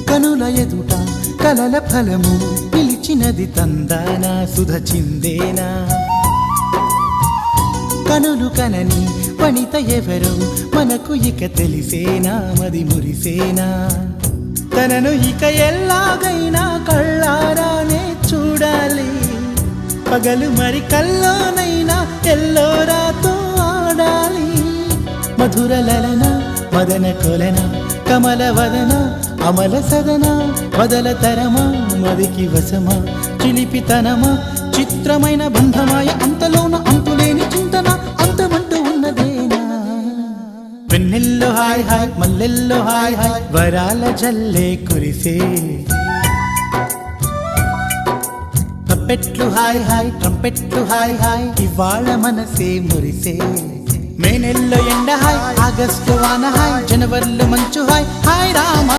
కనుల ఎదుట కలల ఫలము పిలిచినది తందానా సుధ చిందేనా కనులు కనని వనిత ఎవరు మనకు ఇక తెలిసేనా మది మురిసేనా తనను ఇక ఎల్లాగైనా కళ్ళారానే చూడాలి పగలు మరి కల్లోనైనా ఎల్లోరాతో ఆడాలి మధుర లలన మదన కొలన కమల వదన అమల సదన వదల తరమా మదికి వశమా చిలిపితనమా చిత్రమైన బంధమాయ అంతలోన అంతులేని చింతన అంతమంటూ ఉన్నదేనా వెన్నెల్లో హాయ్ హాయ్ మల్లెల్లో హాయ్ హాయ్ వరాల జల్లే కురిసే ట్రంపెట్లు హాయ్ హాయ్ ట్రంపెట్లు హాయ్ హాయ్ ఇవాళ మనసే మురిసే మే నెల్లో ఎండ హాయ్ ఆగస్టు వాన హాయ్ జనవరిలో మంచు హాయ్ హాయ్ రామ